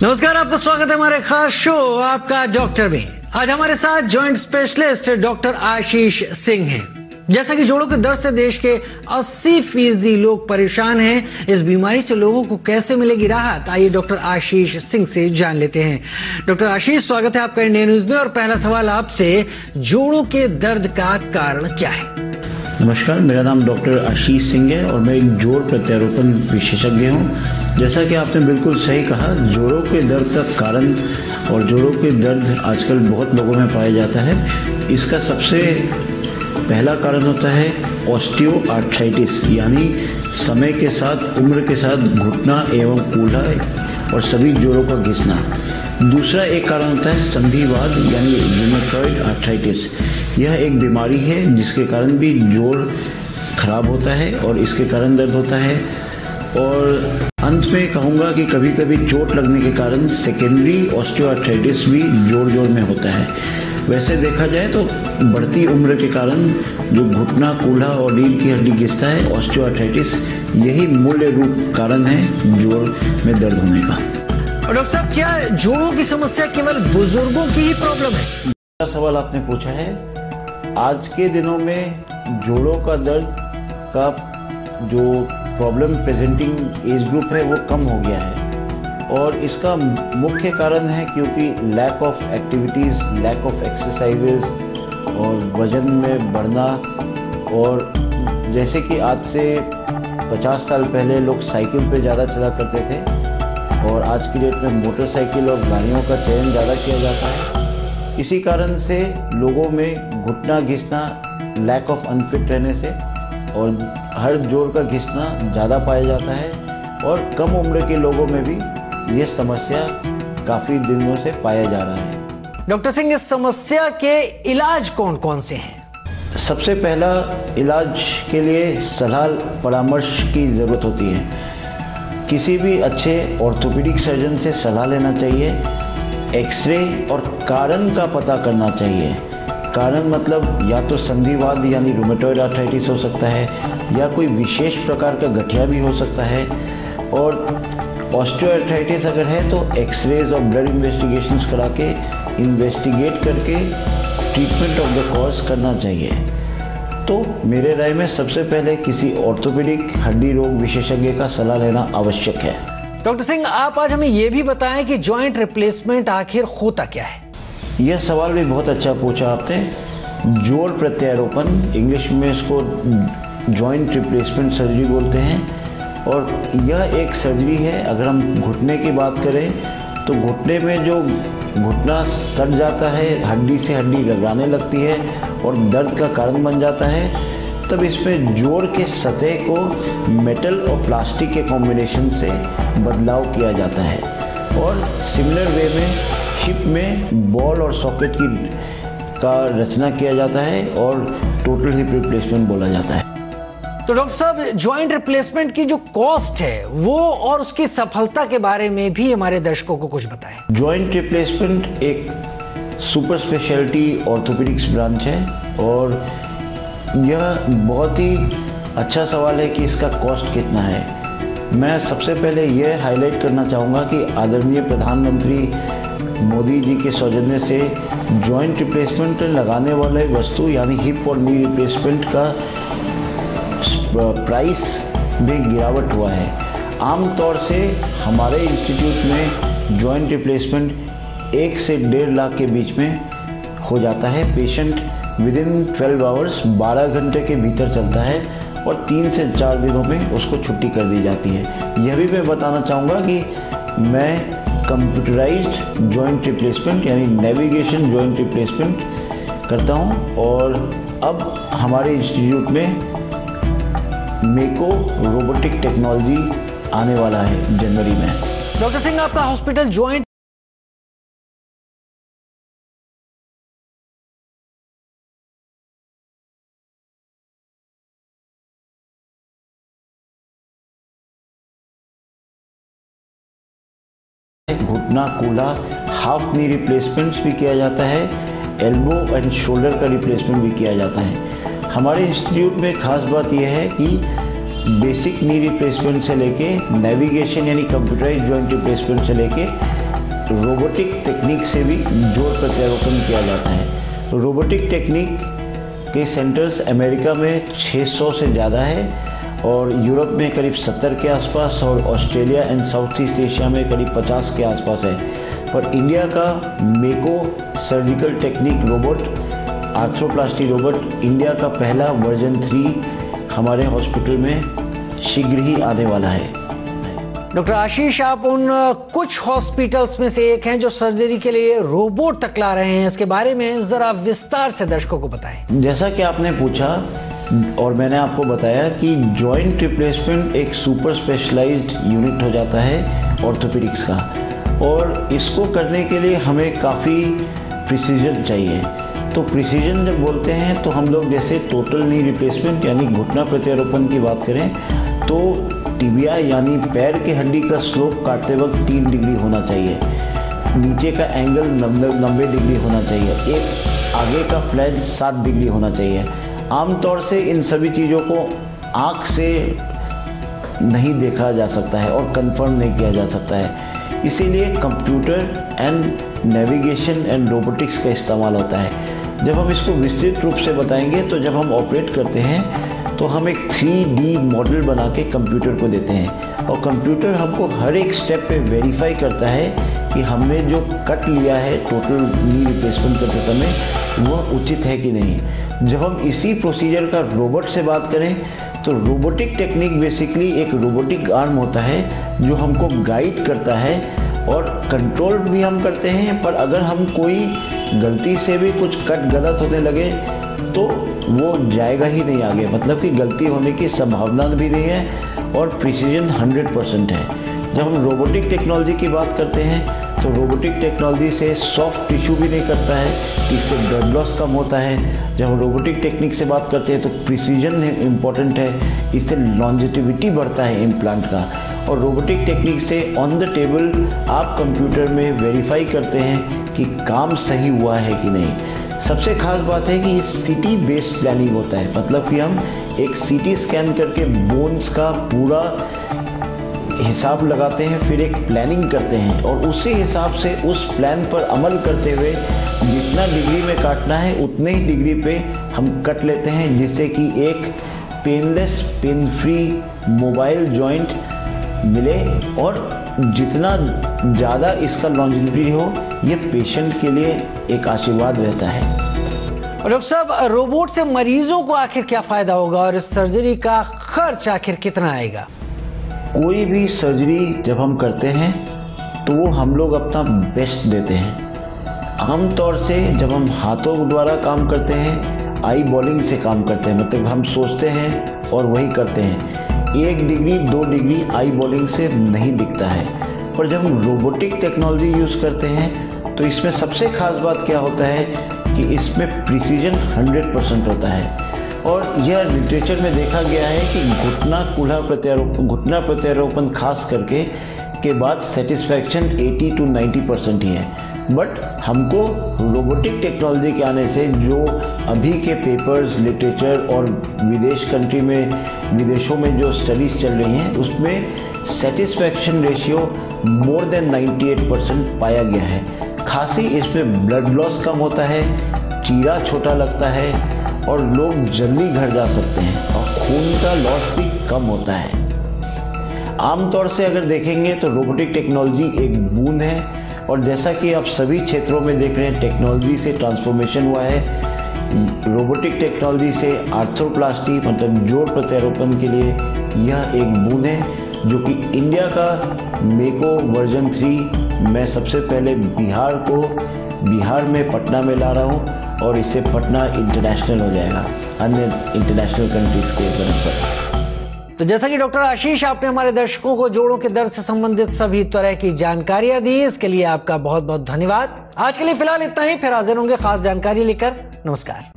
नमस्कार, आपका स्वागत है हमारे खास शो आपका डॉक्टर में। आज हमारे साथ joint specialist doctor Ashish Singh हैं। जैसा कि जोड़ों के दर्द से देश के 80% लोग परेशान हैं, इस बीमारी से लोगों को कैसे मिलेगी राहत, आइए डॉक्टर आशीष सिंह से जान लेते हैं। डॉक्टर आशीष, स्वागत है आपका इंडिया न्यूज में। और पहला सवाल आपसे, जोड़ों के दर्द का कारण क्या है? नमस्कार, मेरा नाम डॉक्टर आशीष सिंह है और मैं एक जोड़ प्रत्यारोपण विशेषज्ञ हूँ। जैसा कि आपने बिल्कुल सही कहा, जोड़ों के दर्द का कारण और जोड़ों के दर्द आजकल बहुत लोगों में पाया जाता है। इसका सबसे पहला कारण होता है ऑस्टियोआर्थराइटिस, यानी समय के साथ, उम्र के साथ घुटना एवं कूल्हा और सभी जोड़ों का घिसना। दूसरा एक कारण होता है संधिवात यानी रूमेटॉइड आर्थराइटिस। यह एक बीमारी है जिसके कारण भी जोड़ खराब होता है और इसके कारण दर्द होता है। और अंत में कहूँगा कि कभी कभी चोट लगने के कारण सेकेंडरी ऑस्टियोआर्थराइटिस भी जोड़ में होता है। वैसे देखा जाए तो बढ़ती उम्र के कारण जो घुटना, कूल्हा और रीढ़ की हड्डी घिसता है, ऑस्टियोआर्थराइटिस, यही मूल रूप कारण है जोड़ में दर्द होने का। और डॉक्टर साहब, क्या जोड़ों की समस्या केवल बुजुर्गों की ही प्रॉब्लम है? दूसरा सवाल आपने पूछा है। आज के दिनों में जोड़ों का दर्द का जो प्रॉब्लम प्रेजेंटिंग एज ग्रुप है वो कम हो गया है और इसका मुख्य कारण है क्योंकि lack of activities, lack of exercises और वज़न में बढ़ना। और जैसे कि आज से 50 साल पहले लोग साइकिल पे ज़्यादा चला करते थे और आज की डेट में मोटरसाइकिल और गाड़ियों का चयन ज़्यादा किया जाता है। इसी कारण से लोगों में घुटना घिसना, लैक ऑफ अनफिट रहने से और हर जोड़ का घिसना ज़्यादा पाया जाता है और कम उम्र के लोगों में भी ये समस्या काफ़ी दिनों से पाया जा रहा है। डॉक्टर सिंह, इस समस्या के इलाज कौन कौन से हैं? सबसे पहला, इलाज के लिए सलाह परामर्श की ज़रूरत होती है। किसी भी अच्छे ऑर्थोपेडिक सर्जन से सलाह लेना चाहिए। एक्सरे और कारण का पता करना चाहिए। कारण मतलब या तो संधिवात यानी रूमेटॉइड आर्थराइटिस हो सकता है या कोई विशेष प्रकार का गठिया भी हो सकता है। और ऑस्टियोआर्थराइटिस अगर है तो एक्सरेज और ब्लड इन्वेस्टिगेशंस करा के, इन्वेस्टिगेट करके ट्रीटमेंट ऑफ द कॉज करना चाहिए। तो मेरे राय में सबसे पहले किसी ऑर्थोपेडिक हड्डी रोग विशेषज्ञ का सलाह लेना आवश्यक है। डॉक्टर सिंह, आप आज हमें यह भी बताएं कि जॉइंट रिप्लेसमेंट आखिर होता क्या है? यह सवाल भी बहुत अच्छा पूछा आपने। जोड़ प्रत्यारोपण, इंग्लिश में इसको जॉइंट रिप्लेसमेंट सर्जरी बोलते हैं और यह एक सर्जरी है। अगर हम घुटने की बात करें तो घुटने में जो घुटना सट जाता है, हड्डी से हड्डी लगाने लगती है और दर्द का कारण बन जाता है, तब इसमें जोड़ के सतह को मेटल और प्लास्टिक के कॉम्बिनेशन से बदलाव किया जाता है। और सिमिलर वे में हिप में बॉल और सॉकेट का रचना किया जाता है और टोटल हिप रिप्लेसमेंट बोला जाता है। तो डॉक्टर साहब, जॉइंट रिप्लेसमेंट की जो कॉस्ट है वो और उसकी सफलता के बारे में भी हमारे दर्शकों को कुछ बताएं। जॉइंट रिप्लेसमेंट एक सुपर स्पेशलिटी ऑर्थोपेडिक्स ब्रांच है और यह बहुत ही अच्छा सवाल है कि इसका कॉस्ट कितना है। मैं सबसे पहले यह हाईलाइट करना चाहूँगा कि आदरणीय प्रधानमंत्री मोदी जी के सौजन्य से जॉइंट रिप्लेसमेंट लगाने वाले वस्तु यानी हिप और नी रिप्लेसमेंट का प्राइस में गिरावट हुआ है। आमतौर से हमारे इंस्टीट्यूट में जॉइंट रिप्लेसमेंट 1 से 1.5 लाख के बीच में हो जाता है। पेशेंट विदिन 12 आवर्स 12 घंटे के भीतर चलता है और 3 से 4 दिनों में उसको छुट्टी कर दी जाती है। यह भी मैं बताना चाहूँगा कि मैं कंप्यूटराइज्ड जॉइंट रिप्लेसमेंट यानी नेविगेशन जॉइंट रिप्लेसमेंट करता हूँ और अब हमारे इंस्टीट्यूट में मेको रोबोटिक टेक्नोलॉजी आने वाला है जनवरी में। डॉक्टर सिंह, आपका हॉस्पिटल जॉइंट घुटना, कूल्हा, हाफ नी रिप्लेसमेंट्स भी किया जाता है। एल्बो एंड शोल्डर का रिप्लेसमेंट भी किया जाता है। हमारे इंस्टीट्यूट में खास बात यह है कि बेसिक नी रिप्लेसमेंट से लेके नेविगेशन यानी कंप्यूटराइज्ड जॉइंट रिप्लेसमेंट से लेके रोबोटिक टेक्निक से भी जोड़ प्रत्यारोपण किया जाता है। रोबोटिक टेक्निक के सेंटर्स अमेरिका में 600 से ज़्यादा है और यूरोप में करीब 70 के आसपास और Australia and south east Asia में करीब 50 के आसपास है। पर इंडिया का मेको surgical technique robot, arthroplasty robot, India का पहला वर्जन 3 हमारे हॉस्पिटल में शीघ्र ही आने वाला है। डॉक्टर आशीष, आप उन कुछ हॉस्पिटल्स में से एक हैं जो सर्जरी के लिए रोबोट तक ला रहे हैं। इसके बारे में जरा विस्तार से दर्शकों को बताएं। जैसा कि आपने पूछा और मैंने आपको बताया कि जॉइंट रिप्लेसमेंट एक सुपर स्पेशलाइज्ड यूनिट हो जाता है ऑर्थोपेडिक्स का, और इसको करने के लिए हमें काफ़ी प्रिसीजन चाहिए। तो प्रिसीजन जब बोलते हैं तो हम लोग जैसे टोटल नी रिप्लेसमेंट यानी घुटना प्रत्यारोपण की बात करें तो टिबिया यानी पैर के हड्डी का स्लोप काटते वक्त 3 डिग्री होना चाहिए, नीचे का एंगल 90 डिग्री होना चाहिए, एक आगे का फ्लैंज 7 डिग्री होना चाहिए। आमतौर से इन सभी चीज़ों को आँख से नहीं देखा जा सकता है और कंफर्म नहीं किया जा सकता है, इसीलिए computer and navigation and robotics का इस्तेमाल होता है। जब हम इसको विस्तृत रूप से बताएंगे तो जब हम ऑपरेट करते हैं तो हम एक 3D मॉडल बना के कंप्यूटर को देते हैं और कंप्यूटर हमको हर एक स्टेप पे वेरीफाई करता है कि हमने जो कट लिया है टोटल नी रिप्लेसमेंट करते समय वह उचित है कि नहीं। जब हम इसी प्रोसीजर का रोबोट से बात करें तो रोबोटिक टेक्निक बेसिकली एक रोबोटिक आर्म होता है जो हमको गाइड करता है और कंट्रोल भी हम करते हैं, पर अगर हम कोई गलती से भी कुछ कट गलत होने लगे तो वो जाएगा ही नहीं आगे, मतलब कि गलती होने की संभावना भी नहीं है और प्रिसीजन 100% है। जब हम रोबोटिक टेक्नोलॉजी की बात करते हैं तो रोबोटिक टेक्नोलॉजी से सॉफ्ट टिश्यू भी नहीं करता है, इससे ब्लड लॉस कम होता है। जब हम रोबोटिक टेक्निक से बात करते हैं तो प्रिसीजन इम्पॉर्टेंट है, इससे लॉन्जेटिविटी बढ़ता है इम्प्लांट का। और रोबोटिक टेक्निक से ऑन द टेबल आप कंप्यूटर में वेरीफाई करते हैं कि काम सही हुआ है कि नहीं। सबसे खास बात है कि ये सीटी बेस्ड प्लानिंग होता है, मतलब कि हम एक सीटी स्कैन करके बोन्स का पूरा हिसाब लगाते हैं, फिर एक प्लानिंग करते हैं और उसी हिसाब से उस प्लान पर अमल करते हुए जितना डिग्री में काटना है उतने ही डिग्री पे हम कट लेते हैं, जिससे कि एक painless pain free mobile joint मिले और जितना ज़्यादा इसका लॉन्जिविटी हो ये पेशेंट के लिए एक आशीर्वाद रहता है। डॉक्टर साहब, रोबोट से मरीजों को आखिर क्या फायदा होगा और इस सर्जरी का खर्च आखिर कितना आएगा? कोई भी सर्जरी जब हम करते हैं तो वो हम लोग अपना बेस्ट देते हैं। आमतौर से जब हम हाथों द्वारा काम करते हैं आई बॉलिंग से काम करते हैं, मतलब हम सोचते हैं और वही करते हैं। 1 डिग्री 2 डिग्री आई बॉलिंग से नहीं दिखता है, पर जब हम रोबोटिक टेक्नोलॉजी यूज़ करते हैं तो इसमें सबसे खास बात क्या होता है कि इसमें प्रिसीजन 100% होता है। और यह लिटरेचर में देखा गया है कि घुटना प्रत्यारोपण खास करके के बाद सेटिस्फैक्शन 80 to 90% ही है। बट हमको रोबोटिक टेक्नोलॉजी के आने से जो अभी के पेपर्स, लिटरेचर और विदेशों में जो स्टडीज़ चल रही हैं उसमें सेटिस्फैक्शन रेशियो मोर देन 98% पाया गया है। खांसी इसमें ब्लड लॉस कम होता है, चीरा छोटा लगता है और लोग जल्दी घर जा सकते हैं और खून का लॉस भी कम होता है। आमतौर से अगर देखेंगे तो रोबोटिक टेक्नोलॉजी एक बूंद है और जैसा कि आप सभी क्षेत्रों में देख रहे हैं टेक्नोलॉजी से ट्रांसफॉर्मेशन हुआ है। रोबोटिक टेक्नोलॉजी से आर्थ्रोप्लास्टी मतलब जोड़ प्रत्यारोपण के लिए यह एक बूंद है जो कि इंडिया का मेको वर्जन 3 मैं सबसे पहले बिहार में पटना में ला रहा हूँ और इससे पटना इंटरनेशनल हो जाएगा अन्य इंटरनेशनल कंट्रीज के बनस्पत। तो जैसा कि डॉक्टर आशीष आपने हमारे दर्शकों को जोड़ों के दर्द से संबंधित सभी तरह की जानकारियां दी, इसके लिए आपका बहुत बहुत धन्यवाद। आज के लिए फिलहाल इतना ही, फिर हाजिर होंगे खास जानकारी लेकर। नमस्कार।